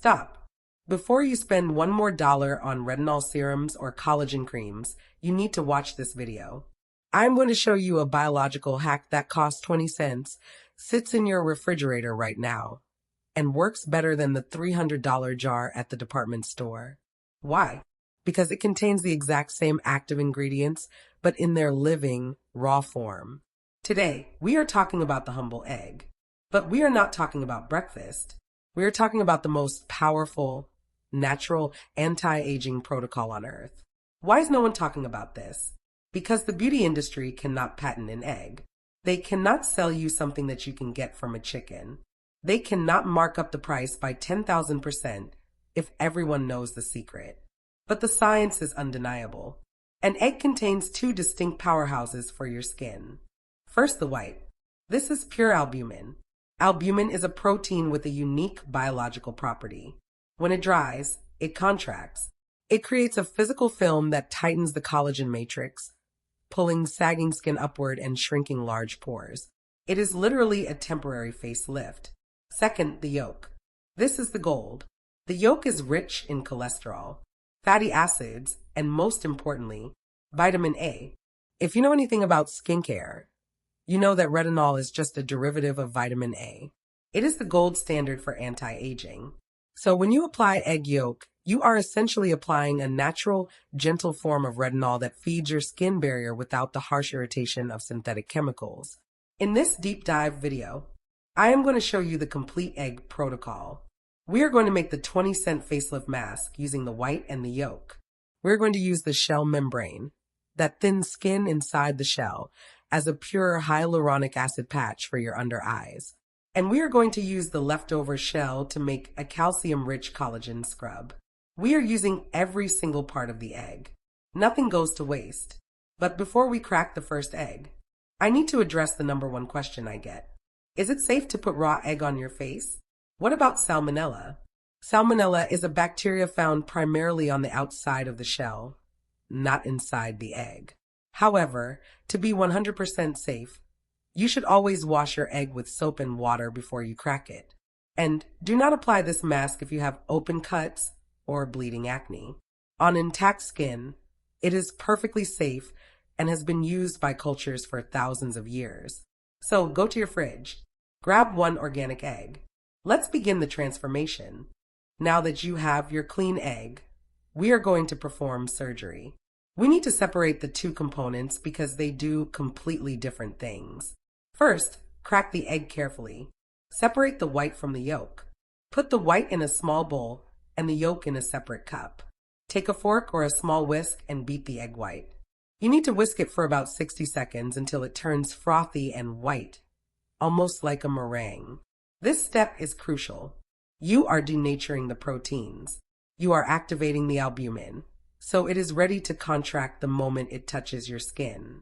Stop. Before you spend one more dollar on retinol serums or collagen creams, you need to watch this video. I'm going to show you a biological hack that costs 20 cents, sits in your refrigerator right now, and works better than the $300 jar at the department store. Why? Because it contains the exact same active ingredients, but in their living, raw form. Today, we are talking about the humble egg. But we are not talking about breakfast. We are talking about the most powerful, natural, anti-aging protocol on Earth. Why is no one talking about this? Because the beauty industry cannot patent an egg. They cannot sell you something that you can get from a chicken. They cannot mark up the price by 10,000% if everyone knows the secret. But the science is undeniable. An egg contains two distinct powerhouses for your skin. First, the white. This is pure albumin. Albumin is a protein with a unique biological property. When it dries, it contracts. It creates a physical film that tightens the collagen matrix, pulling sagging skin upward and shrinking large pores. It is literally a temporary facelift. Second, the yolk. This is the gold. The yolk is rich in cholesterol, fatty acids, and most importantly, vitamin A. If you know anything about skincare, you know that retinol is just a derivative of vitamin A. It is the gold standard for anti-aging. So when you apply egg yolk, you are essentially applying a natural, gentle form of retinol that feeds your skin barrier without the harsh irritation of synthetic chemicals. In this deep dive video, I am going to show you the complete egg protocol. We are going to make the 20-cent facelift mask using the white and the yolk. We're going to use the shell membrane, that thin skin inside the shell, as a pure hyaluronic acid patch for your under eyes. And we are going to use the leftover shell to make a calcium-rich collagen scrub. We are using every single part of the egg. Nothing goes to waste. But before we crack the first egg, I need to address the number one question I get. Is it safe to put raw egg on your face? What about salmonella? Salmonella is a bacteria found primarily on the outside of the shell, not inside the egg. However, to be 100% safe, you should always wash your egg with soap and water before you crack it. And do not apply this mask if you have open cuts or bleeding acne. On intact skin, it is perfectly safe and has been used by cultures for thousands of years. So go to your fridge, grab one organic egg. Let's begin the transformation. Now that you have your clean egg, we are going to perform surgery. We need to separate the two components because they do completely different things. First, crack the egg carefully. Separate the white from the yolk. Put the white in a small bowl and the yolk in a separate cup. Take a fork or a small whisk and beat the egg white. You need to whisk it for about 60 seconds until it turns frothy and white, almost like a meringue. This step is crucial. You are denaturing the proteins. You are activating the albumin, so it is ready to contract the moment it touches your skin.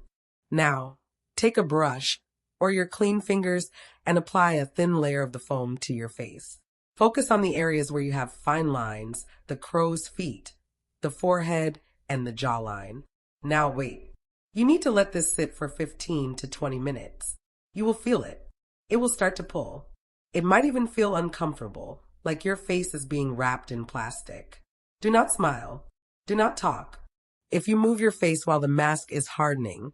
Now, take a brush or your clean fingers and apply a thin layer of the foam to your face. Focus on the areas where you have fine lines, the crow's feet, the forehead, and the jawline. Now wait. You need to let this sit for 15 to 20 minutes. You will feel it. It will start to pull. It might even feel uncomfortable, like your face is being wrapped in plastic. Do not smile. Do not talk. If you move your face while the mask is hardening,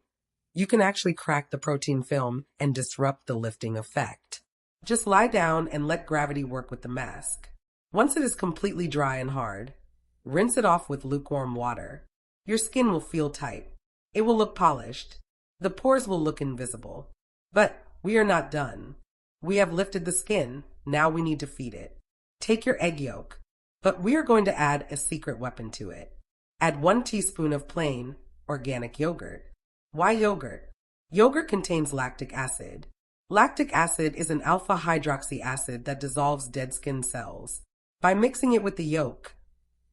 you can actually crack the protein film and disrupt the lifting effect. Just lie down and let gravity work with the mask. Once it is completely dry and hard, rinse it off with lukewarm water. Your skin will feel tight. It will look polished. The pores will look invisible. But we are not done. We have lifted the skin. Now we need to feed it. Take your egg yolk, but we are going to add a secret weapon to it. Add 1 teaspoon of plain, organic yogurt. Why yogurt? Yogurt contains lactic acid. Lactic acid is an alpha hydroxy acid that dissolves dead skin cells. By mixing it with the yolk,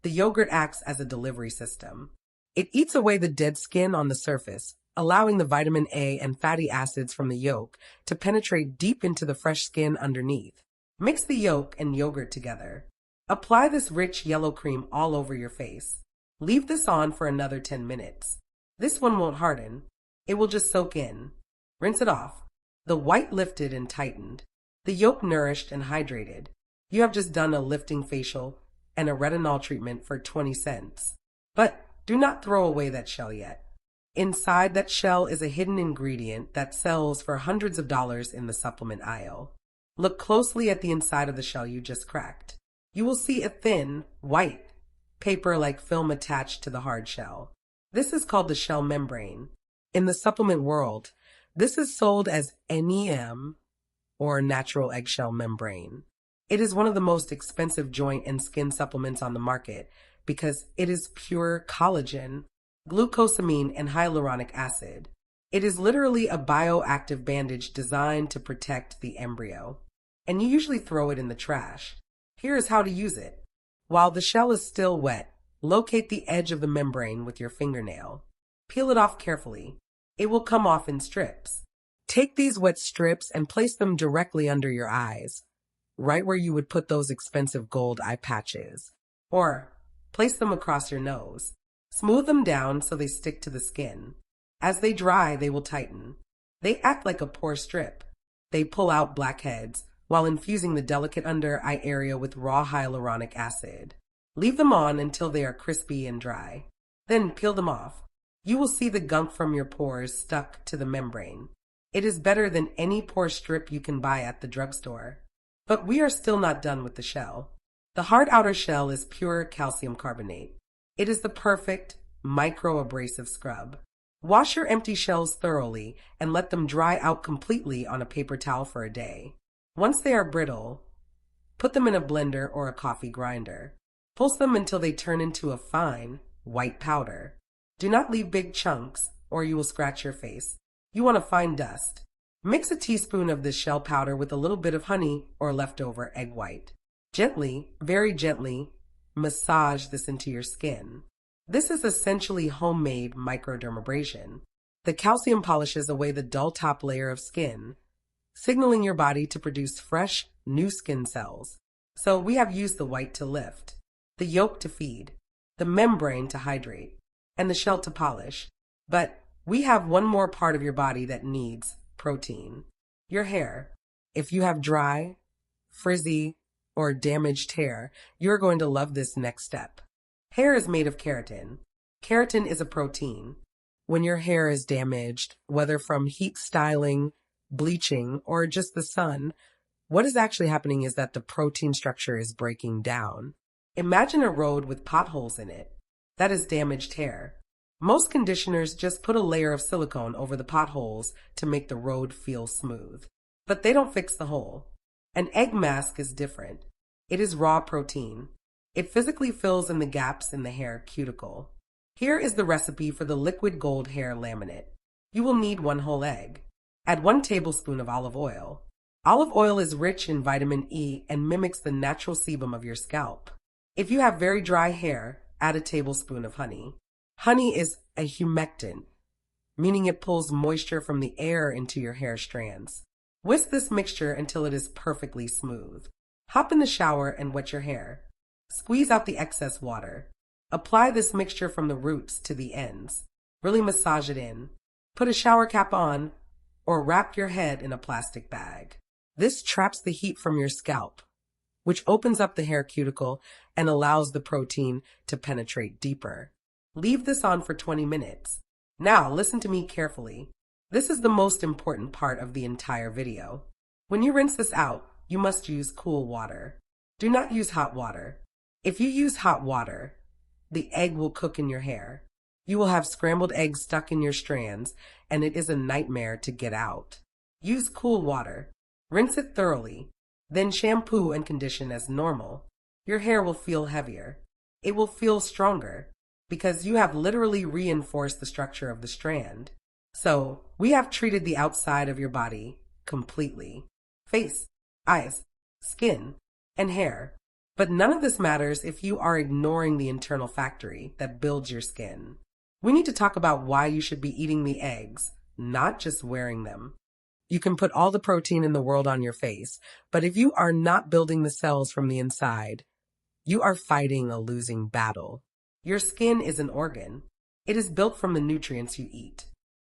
the yogurt acts as a delivery system. It eats away the dead skin on the surface, allowing the vitamin A and fatty acids from the yolk to penetrate deep into the fresh skin underneath. Mix the yolk and yogurt together. Apply this rich yellow cream all over your face. Leave this on for another 10 minutes. This one won't harden. It will just soak in. Rinse it off. The white lifted and tightened. The yolk nourished and hydrated. You have just done a lifting facial and a retinol treatment for 20 cents. But do not throw away that shell yet. Inside that shell is a hidden ingredient that sells for hundreds of dollars in the supplement aisle. Look closely at the inside of the shell you just cracked. You will see a thin, white, paper-like film attached to the hard shell. This is called the shell membrane. In the supplement world, this is sold as NEM, or natural eggshell membrane. It is one of the most expensive joint and skin supplements on the market because it is pure collagen, glucosamine, and hyaluronic acid. It is literally a bioactive bandage designed to protect the embryo, and you usually throw it in the trash. Here is how to use it. While the shell is still wet, locate the edge of the membrane with your fingernail. Peel it off carefully. It will come off in strips. Take these wet strips and place them directly under your eyes, right where you would put those expensive gold eye patches. Or place them across your nose. Smooth them down so they stick to the skin. As they dry, they will tighten. They act like a pore strip. They pull out blackheads while infusing the delicate under eye area with raw hyaluronic acid. Leave them on until they are crispy and dry. Then peel them off. You will see the gunk from your pores stuck to the membrane. It is better than any pore strip you can buy at the drugstore. But we are still not done with the shell. The hard outer shell is pure calcium carbonate. It is the perfect micro-abrasive scrub. Wash your empty shells thoroughly and let them dry out completely on a paper towel for a day. Once they are brittle, put them in a blender or a coffee grinder. Pulse them until they turn into a fine, white powder. Do not leave big chunks or you will scratch your face. You want a fine dust. Mix a teaspoon of this shell powder with a little bit of honey or leftover egg white. Gently, very gently, massage this into your skin. This is essentially homemade microdermabrasion. The calcium polishes away the dull top layer of skin, signaling your body to produce fresh, new skin cells. So we have used the white to lift, the yolk to feed, the membrane to hydrate, and the shell to polish. But we have one more part of your body that needs protein. Your hair. If you have dry, frizzy, or damaged hair, you're going to love this next step. Hair is made of keratin. Keratin is a protein. When your hair is damaged, whether from heat styling, bleaching, or just the sun, what is actually happening is that the protein structure is breaking down. Imagine a road with potholes in it. That is damaged hair. Most conditioners just put a layer of silicone over the potholes to make the road feel smooth. But they don't fix the hole. An egg mask is different. It is raw protein. It physically fills in the gaps in the hair cuticle. Here is the recipe for the liquid gold hair laminate. You will need 1 whole egg. Add 1 tablespoon of olive oil. Olive oil is rich in vitamin E and mimics the natural sebum of your scalp. If you have very dry hair, add a tablespoon of honey. Honey is a humectant, meaning it pulls moisture from the air into your hair strands. Whisk this mixture until it is perfectly smooth. Hop in the shower and wet your hair. Squeeze out the excess water. Apply this mixture from the roots to the ends. Really massage it in. Put a shower cap on or wrap your head in a plastic bag. This traps the heat from your scalp, which opens up the hair cuticle and allows the protein to penetrate deeper. Leave this on for 20 minutes. Now listen to me carefully. This is the most important part of the entire video. When you rinse this out, you must use cool water. Do not use hot water. If you use hot water, the egg will cook in your hair. You will have scrambled eggs stuck in your strands, and it is a nightmare to get out. Use cool water. Rinse it thoroughly. Then shampoo and condition as normal. Your hair will feel heavier. It will feel stronger because you have literally reinforced the structure of the strand. So, we have treated the outside of your body completely. Face, eyes, skin, and hair. But none of this matters if you are ignoring the internal factory that builds your skin. We need to talk about why you should be eating the eggs, not just wearing them. You can put all the protein in the world on your face, but if you are not building the cells from the inside, you are fighting a losing battle. Your skin is an organ. It is built from the nutrients you eat.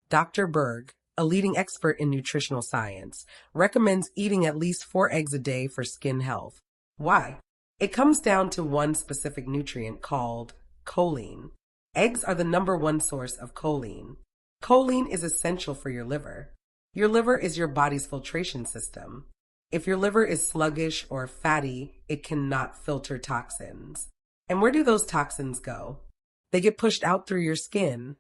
Dr. Berg, a leading expert in nutritional science, recommends eating at least 4 eggs a day for skin health. Why? It comes down to one specific nutrient called choline. Eggs are the #1 source of choline. Choline is essential for your liver. Your liver is your body's filtration system. If your liver is sluggish or fatty, it cannot filter toxins. And where do those toxins go? They get pushed out through your skin,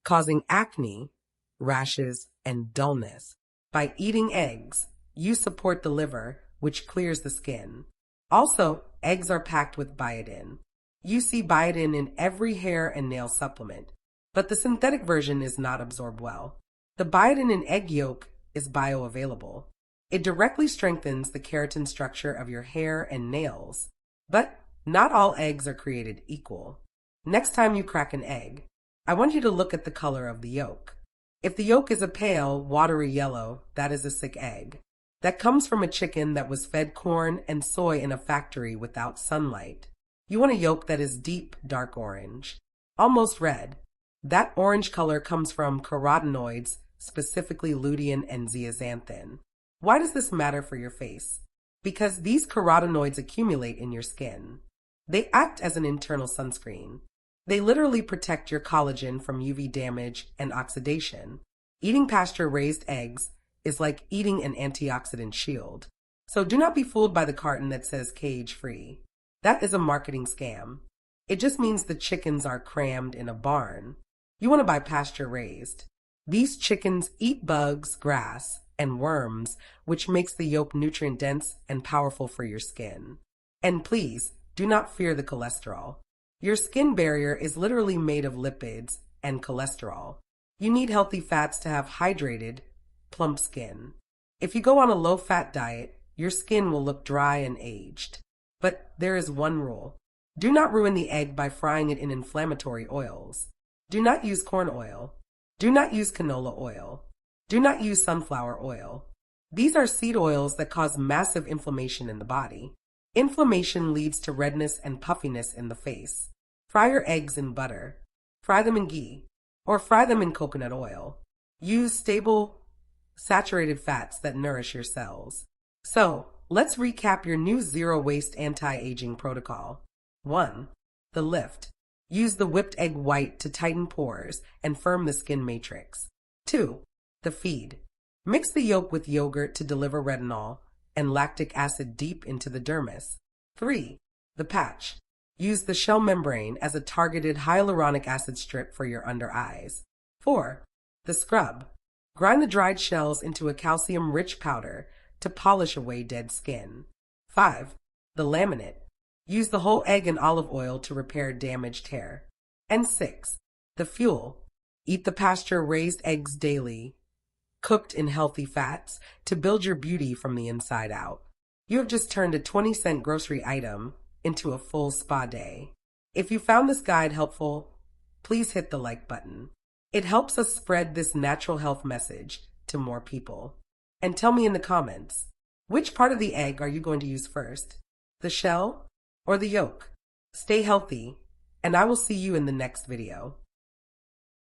causing acne, rashes, and dullness. By eating eggs, you support the liver, which clears the skin. Also, eggs are packed with biotin. You see biotin in every hair and nail supplement, but the synthetic version is not absorbed well. The biotin in egg yolk is bioavailable. It directly strengthens the keratin structure of your hair and nails. But not all eggs are created equal. Next time you crack an egg, I want you to look at the color of the yolk. If the yolk is a pale, watery yellow, that is a sick egg. That comes from a chicken that was fed corn and soy in a factory without sunlight. You want a yolk that is deep dark orange, almost red. That orange color comes from carotenoids, specifically lutein and zeaxanthin. Why does this matter for your face? Because these carotenoids accumulate in your skin. They act as an internal sunscreen. They literally protect your collagen from UV damage and oxidation. Eating pasture-raised eggs is like eating an antioxidant shield. So do not be fooled by the carton that says cage-free. That is a marketing scam. It just means the chickens are crammed in a barn. You want to buy pasture-raised. These chickens eat bugs, grass, and worms, which makes the yolk nutrient-dense and powerful for your skin. And please, do not fear the cholesterol. Your skin barrier is literally made of lipids and cholesterol. You need healthy fats to have hydrated, plump skin. If you go on a low-fat diet, your skin will look dry and aged. But there is one rule. Do not ruin the egg by frying it in inflammatory oils. Do not use corn oil. Do not use canola oil. Do not use sunflower oil. These are seed oils that cause massive inflammation in the body. Inflammation leads to redness and puffiness in the face. Fry your eggs in butter. Fry them in ghee, or fry them in coconut oil. Use stable, saturated fats that nourish your cells. So, let's recap your new zero-waste anti-aging protocol. 1. The lift. Use the whipped egg white to tighten pores and firm the skin matrix. 2. The feed. Mix the yolk with yogurt to deliver retinol and lactic acid deep into the dermis. 3. The patch. Use the shell membrane as a targeted hyaluronic acid strip for your under eyes. 4. The scrub. Grind the dried shells into a calcium-rich powder to polish away dead skin. 5. The laminate. Use the whole egg and olive oil to repair damaged hair. And 6. The fuel. Eat the pasture-raised eggs daily, cooked in healthy fats, to build your beauty from the inside out. You have just turned a 20-cent grocery item into a full spa day. If you found this guide helpful, please hit the like button. It helps us spread this natural health message to more people. And tell me in the comments, which part of the egg are you going to use first? The shell or the yolk? Stay healthy, and I will see you in the next video.